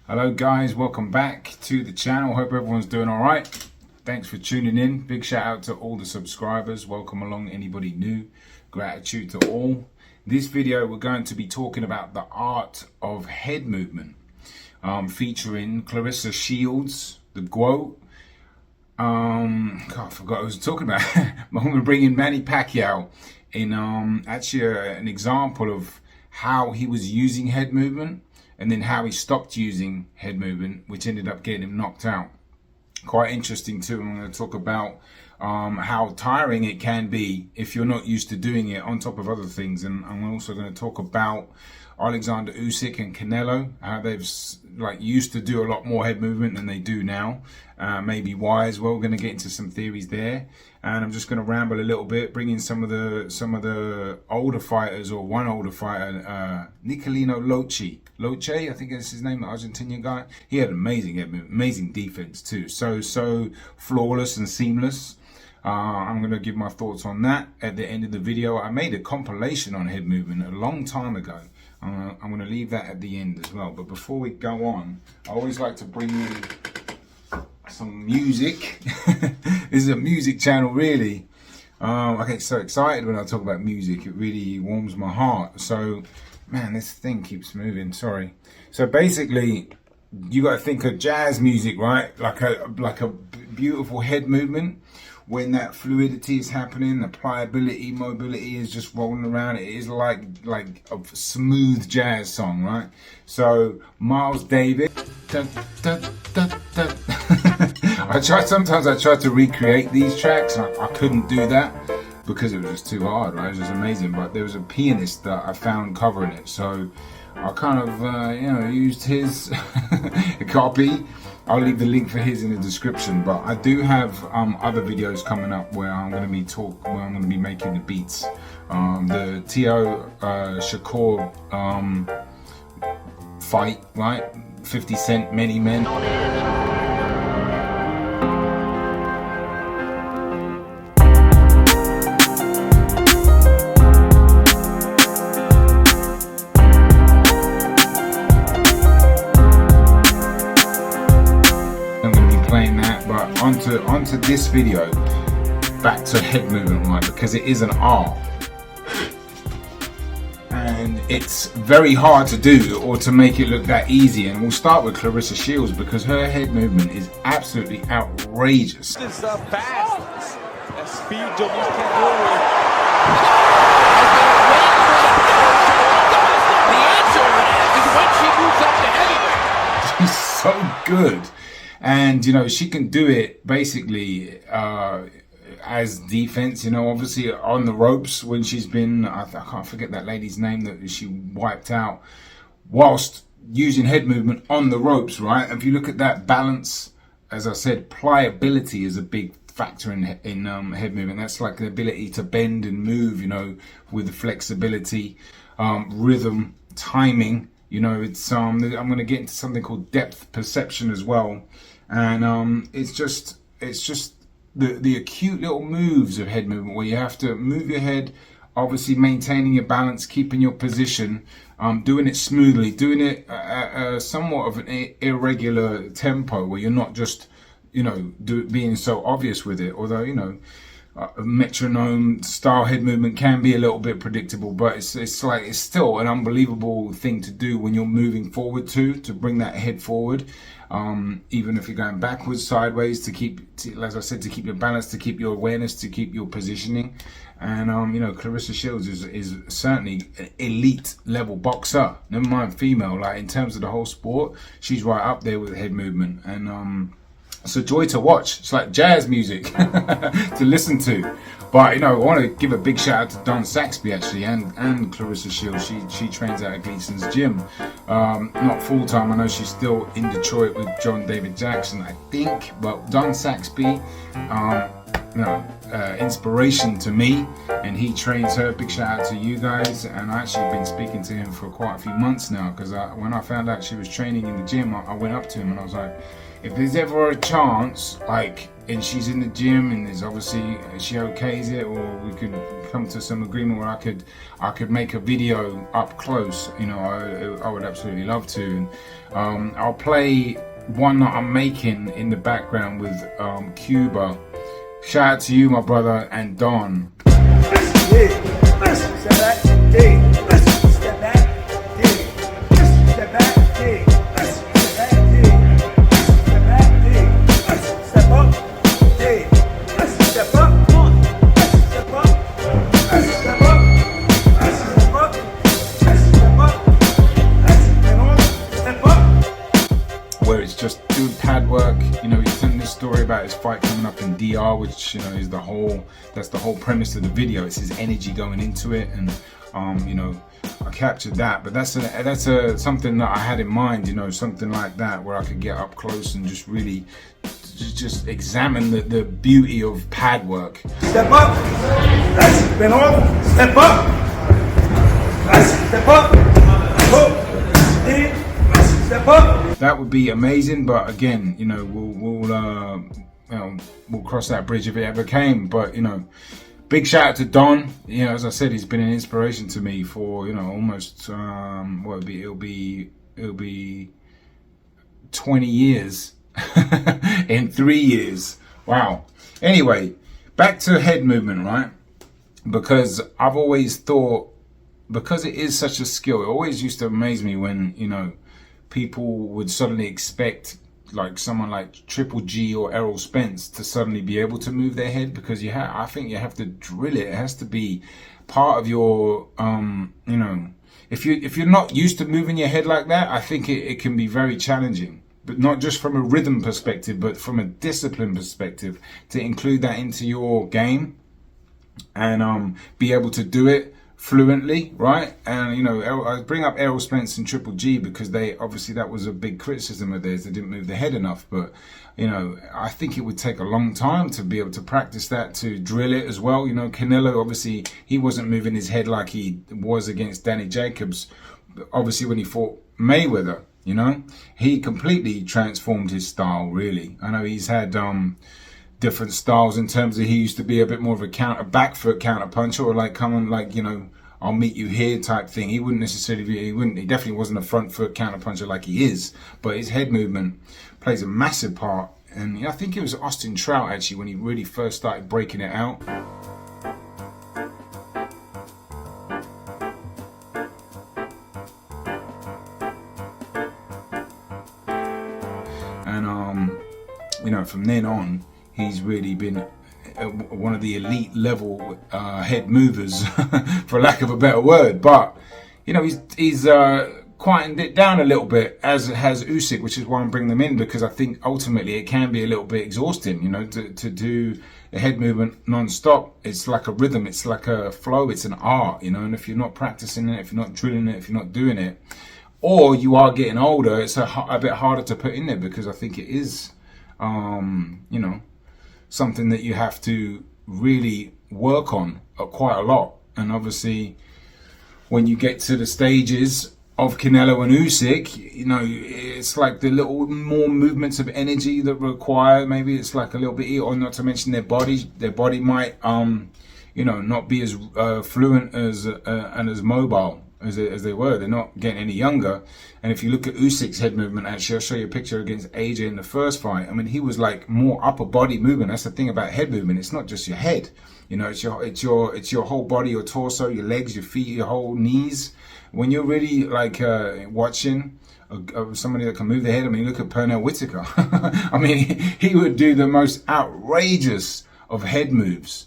Hello guys, welcome back to the channel. Hope everyone's doing all right. Thanks for tuning in. Big shout out to all the subscribers. Welcome along anybody new. Gratitude to all. This video we're going to be talking about the art of head movement, featuring Claressa Shields, the GWOAT. I forgot what I was talking about. I'm going to bring in Manny Pacquiao in actually an example of how he was using head movement and then how he stopped using head movement, which ended up getting him knocked out. Quite interesting too. I'm going to talk about how tiring it can be if you're not used to doing it, on top of other things. And I'm also going to talk about Alexander Usyk and Canelo, how they've used to do a lot more head movement than they do now. Maybe why as well. We're going to get into some theories there, and I'm just going to ramble a little bit, bring in some of the older fighters, or one older fighter, Nicolino Loche, I think that's his name, the Argentinian guy. He had amazing defense too. So flawless and seamless. I'm going to give my thoughts on that at the end of the video. I made a compilation on head movement a long time ago. I'm going to leave that at the end as well. But before we go on, I always like to bring in some music. This is a music channel, really. I get so excited when I talk about music. It really warms my heart. So, man, this thing keeps moving. Sorry. So basically, you got to think of jazz music, right? Like a beautiful head movement. When that fluidity is happening, the pliability, mobility is just rolling around. It is like a smooth jazz song, right? So Miles Davis. Sometimes I try to recreate these tracks, and I couldn't do that because it was just too hard, right? It was just amazing. But there was a pianist that I found covering it, so I kind of used his copy. I'll leave the link for his in the description, but I do have other videos coming up where I'm going to be making the beats. The T.O. Shakur fight, right? 50 Cent, Many Men. Onto this video, back to head movement, right? Because it is an art, and it's very hard to do or to make it look that easy. And we'll start with Claressa Shields because her head movement is absolutely outrageous. It's fast. The speed of this category. The answer is when she moves up to heavyweight. She's so good. And, she can do it basically as defense, obviously on the ropes when she's been, I can't forget that lady's name that she wiped out, whilst using head movement on the ropes, right? If you look at that balance, as I said, pliability is a big factor in head movement. That's like the ability to bend and move, with the flexibility, rhythm, timing. It's I'm going to get into something called depth perception as well, and it's just the acute little moves of head movement where you have to move your head, obviously maintaining your balance, keeping your position, doing it smoothly, doing it at somewhat of an irregular tempo where you're not just being so obvious with it. Although a metronome style head movement can be a little bit predictable, but it's still an unbelievable thing to do when you're moving forward to bring that head forward, even if you're going backwards, sideways, as I said, to keep your balance, to keep your awareness, to keep your positioning. And Claressa Shields is certainly an elite level boxer, never mind female. Like, in terms of the whole sport, she's right up there with head movement, and it's a joy to watch. It's like jazz music to listen to. But I want to give a big shout out to Don Saxby actually, and Claressa Shields. She trains out at Gleason's gym, not full time. I know she's still in Detroit with John David Jackson, I think. But Don Saxby, inspiration to me, and he trains her. Big shout out to you guys. And I actually been speaking to him for quite a few months now, because when I found out she was training in the gym, I went up to him and I was like, if there's ever a chance, like, and she's in the gym and there's obviously she okays it, or we could come to some agreement where I could make a video up close, you know, I would absolutely love to. And I'll play one that I'm making in the background with Cuba. Shout out to you, my brother, and Don. Where it's just doing pad work. You know, he's telling this story about his fight coming up in DR, which, you know, is that's the whole premise of the video. It's his energy going into it, and you know, I captured that. But that's something that I had in mind, you know, something like that where I could get up close and just really just examine the beauty of pad work. Step up. That's been on. Step up. That's step up. Step up. That would be amazing, but again, you know, we'll cross that bridge if it ever came. But, you know, big shout out to Don. You know, as I said, he's been an inspiration to me for, you know, almost it'll be 20 years in 3 years. Wow. Anyway, back to head movement, right? Because I've always thought, because it is such a skill, it always used to amaze me when, you know, people would suddenly expect like someone like Triple G or Errol Spence to suddenly be able to move their head, because I think you have to drill it. It has to be part of your, you know, if you're not used to moving your head like that, I think it can be very challenging. But not just from a rhythm perspective, but from a discipline perspective, to include that into your game and be able to do it fluently, right? And, you know, I bring up Errol Spence and Triple G because they obviously, that was a big criticism of theirs. They didn't move their head enough. But, you know, I think it would take a long time to be able to practice that, to drill it as well. You know, Canelo, obviously, he wasn't moving his head like he was against Danny Jacobs. Obviously, when he fought Mayweather, you know, he completely transformed his style, really. I know he's had different styles in terms of, he used to be a bit more of a back foot counter puncher, or like come on, like, you know, I'll meet you here type thing. He wouldn't necessarily be, he definitely wasn't a front foot counter puncher like he is, but his head movement plays a massive part. And, you know, I think it was Austin Trout actually when he really first started breaking it out. And you know, from then on, he's really been one of the elite level head movers, for lack of a better word. But, you know, he's quietened it down a little bit, as has Usyk, which is why I'm bringing them in, because I think ultimately it can be a little bit exhausting, you know, to do a head movement non-stop. It's like a rhythm, it's like a flow, it's an art, you know, and if you're not practicing it, if you're not drilling it, if you're not doing it, or you are getting older, it's a bit harder to put in there, because I think it is, you know, something that you have to really work on quite a lot. And obviously, when you get to the stages of Canelo and Usyk, you know, it's like the little more movements of energy that require, maybe it's like a little bit, or not to mention their body might, you know, not be as fluent as and as mobile as they were. They're not getting any younger. And if you look at Usyk's head movement, actually, I'll show you a picture against AJ in the first fight. I mean, he was like more upper body movement. That's the thing about head movement. It's not just your head. You know, it's your whole body, your torso, your legs, your feet, your whole knees. When you're really like watching somebody that can move their head, I mean, look at Pernell Whitaker. I mean, he would do the most outrageous of head moves.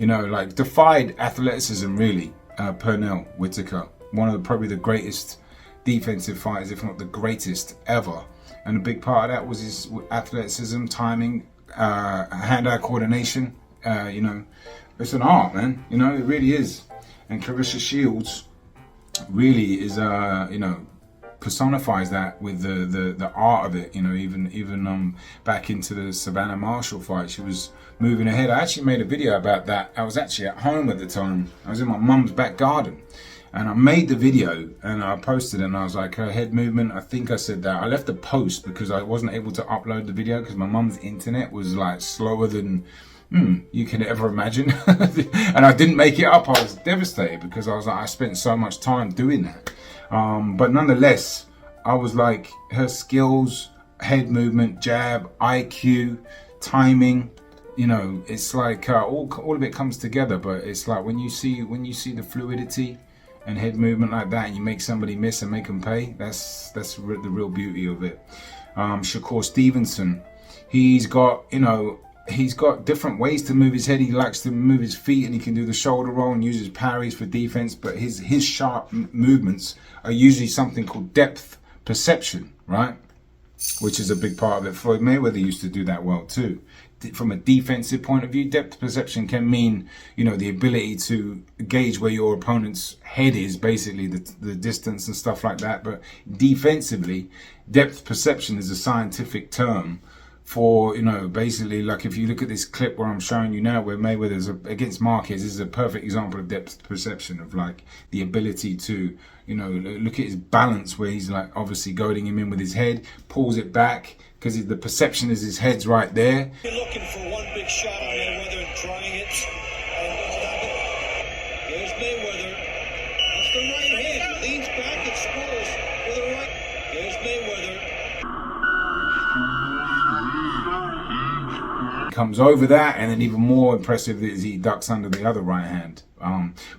you know, like defied athleticism really. Pernell Whitaker, one of probably the greatest defensive fighters, if not the greatest ever. And a big part of that was his athleticism, timing, hand-eye coordination. You know, it's an art, man. You know, it really is. And Clarissa Shields really is, you know, personifies that with the art of it. You know, even back into the Savannah Marshall fight, she was moving ahead. I actually made a video about that. I was actually at home at the time. I was in my mum's back garden, and I made the video and I posted it, and I was like, her head movement, I think I said that. I left the post because I wasn't able to upload the video because my mum's internet was like slower than you can ever imagine. And I didn't make it up. I was devastated because I was like, I spent so much time doing that. But nonetheless, I was like, her skills, head movement, jab, IQ, timing, you know, it's like all of it comes together. But it's like when you see the fluidity and head movement like that, and you make somebody miss and make them pay, that's the real beauty of it. Shakur Stevenson, he's got, you know, he's got different ways to move his head. He likes to move his feet, and he can do the shoulder roll and uses parries for defense. But his sharp movements are usually something called depth perception, right? Which is a big part of it. Floyd Mayweather used to do that well too. From a defensive point of view, depth perception can mean, you know, the ability to gauge where your opponent's head is, basically the distance and stuff like that. But defensively, depth perception is a scientific term for, you know, basically, like if you look at this clip where I'm showing you now, where Mayweather's against Marquez, is a perfect example of depth perception, of like the ability to, you know, look at his balance, where he's like obviously goading him in with his head, pulls it back because the perception is his head's right there. You're looking for one big shot on Mayweather and trying it. And there's Mayweather. That's the right hand. Leans back and scores with the right. There's Mayweather. Comes over that, and then even more impressive is he ducks under the other right hand.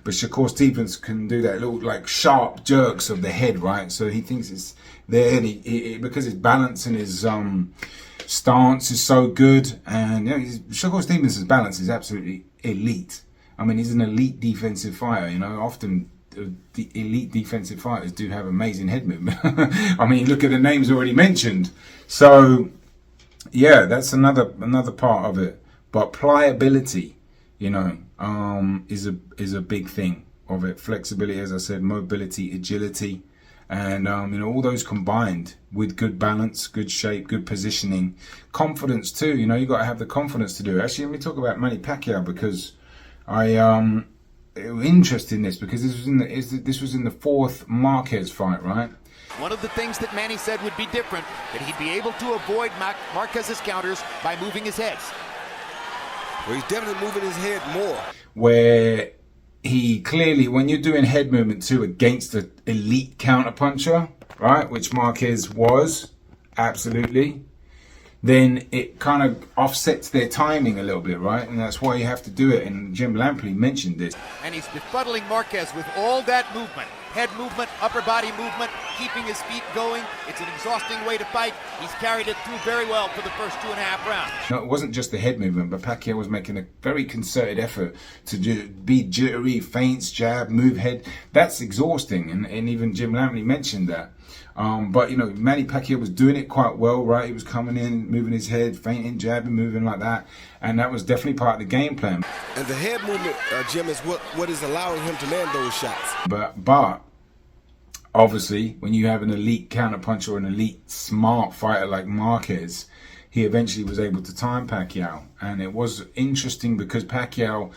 But Shakur Stevens can do that little like sharp jerks of the head, right? So he thinks it's there, and he because his balance and his stance is so good, and you know, Shakur Stevens' balance is absolutely elite. I mean, he's an elite defensive fighter. You know, often the elite defensive fighters do have amazing head movement. I mean, look at the names already mentioned. So yeah, that's another part of it. But pliability, you know, is a big thing of it. Flexibility, as I said, mobility, agility, and you know, all those combined with good balance, good shape, good positioning, confidence too. You know, you got to have the confidence to do it. Actually, let me talk about Manny Pacquiao, because I interested in this because this was in the fourth Marquez fight, right? One of the things that Manny said would be different, that he'd be able to avoid Marquez's counters by moving his head. Well, he's definitely moving his head more. Where he clearly, when you're doing head movement too against an elite counterpuncher, right, which Marquez was, absolutely, then it kind of offsets their timing a little bit, right? And that's why you have to do it. And Jim Lampley mentioned this. And he's befuddling Marquez with all that movement. Head movement, upper body movement, keeping his feet going. It's an exhausting way to fight. He's carried it through very well for the first 2.5 rounds. No, it wasn't just the head movement, but Pacquiao was making a very concerted effort to be jittery, feints, jab, move head. That's exhausting, and even Jim Lampley mentioned that. But, you know, Manny Pacquiao was doing it quite well, right? He was coming in, moving his head, feinting, jabbing, moving like that. And that was definitely part of the game plan. And the head movement, Jim, is what is allowing him to land those shots. But obviously, when you have an elite counterpuncher or an elite smart fighter like Marquez, he eventually was able to time Pacquiao. And it was interesting because Pacquiao,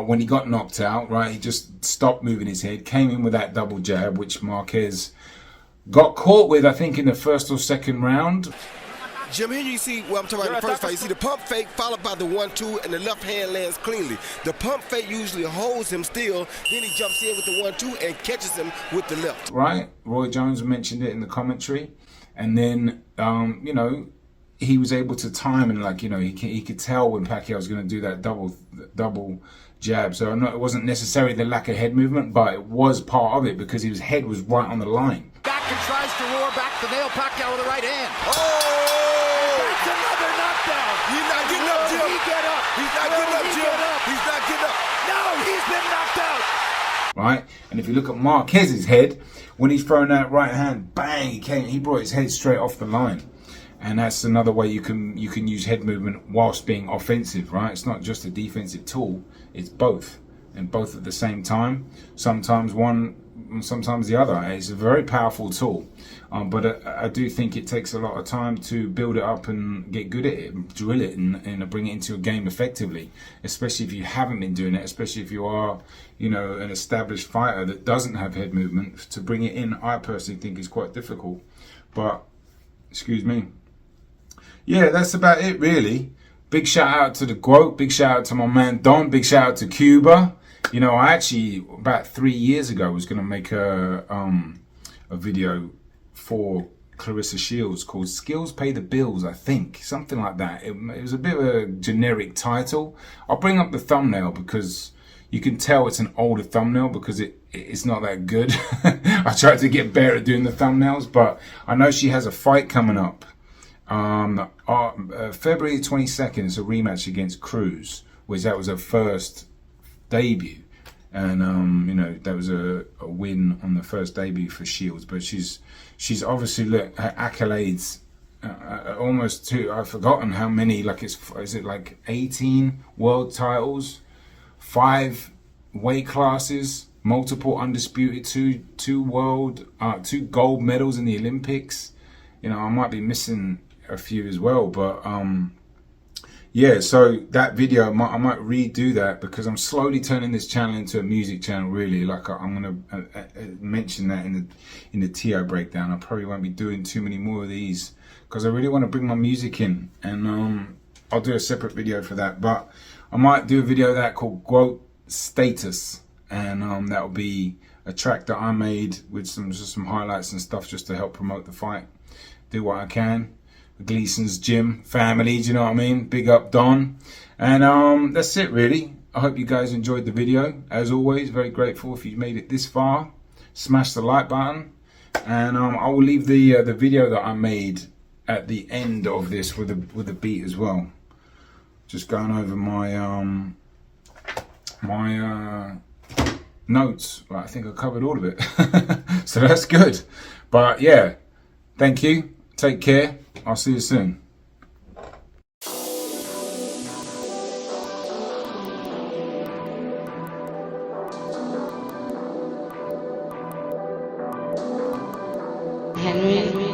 when he got knocked out, right, he just stopped moving his head, came in with that double jab, which Marquez got caught with, I think, in the first or second round. Jim, here you see, well, I'm talking about the first fight. You see the pump fake followed by the 1-2, and the left hand lands cleanly. The pump fake usually holds him still, then he jumps in with the 1-2 and catches him with the left. Right, Roy Jones mentioned it in the commentary, and then you know, he was able to time, and like, you know, he could tell when Pacquiao was going to do that double jab. So it wasn't necessarily the lack of head movement, but it was part of it because his head was right on the line. Back and tries to roar back to nail Pacquiao with the right hand. Oh! That's another knockdown. He's not getting up, Jim. He get up. He's not getting up, Jim. He's not getting up. And if you look at Marquez's head, when he's throwing that right hand, bang, he brought his head straight off the line. And that's another way you can use head movement whilst being offensive, right? It's not just a defensive tool, it's both, and both at the same time. Sometimes one, sometimes the other. It's a very powerful tool, but I do think it takes a lot of time to build it up and get good at it, drill it, and bring it into a game effectively, especially if you haven't been doing it, especially if you are, you know, an established fighter that doesn't have head movement. To bring it in, I personally think is quite difficult. But, excuse me. Yeah, that's about it, really. Big shout out to the GWOAT. Big shout out to my man Don. Big shout out to Cuba. You know, I actually, about 3 years ago, was going to make a video for Clarissa Shields called Skills Pay the Bills, I think. Something like that. It was a bit of a generic title. I'll bring up the thumbnail because you can tell it's an older thumbnail because it's not that good. I tried to get better at doing the thumbnails, but I know she has a fight coming up. February 22nd is a rematch against Cruz, which that was her first debut, and you know, that was a win on the first debut for Shields. But she's obviously, look, her accolades, almost to, I've forgotten how many, like is it like 18 world titles, 5 weight classes, multiple undisputed, two gold medals in the Olympics. You know, I might be missing a few as well, but yeah, so that video, I might redo that because I'm slowly turning this channel into a music channel, really. Like, I'm gonna mention that in the TO breakdown. I probably won't be doing too many more of these because I really want to bring my music in, and I'll do a separate video for that. But I might do a video of that called GWOAT Status, and that'll be a track that I made with some highlights and stuff just to help promote the fight. Do what I can. Gleason's gym family, do you know what I mean? Big up Don. And that's it, really. I hope you guys enjoyed the video. As always, very grateful if you made it this far. Smash the like button, and I will leave the video that I made at the end of this with a beat as well. Just going over my notes. Well, I think I covered all of it. So that's good. But yeah, thank you. Take care. I'll see you soon. Henry.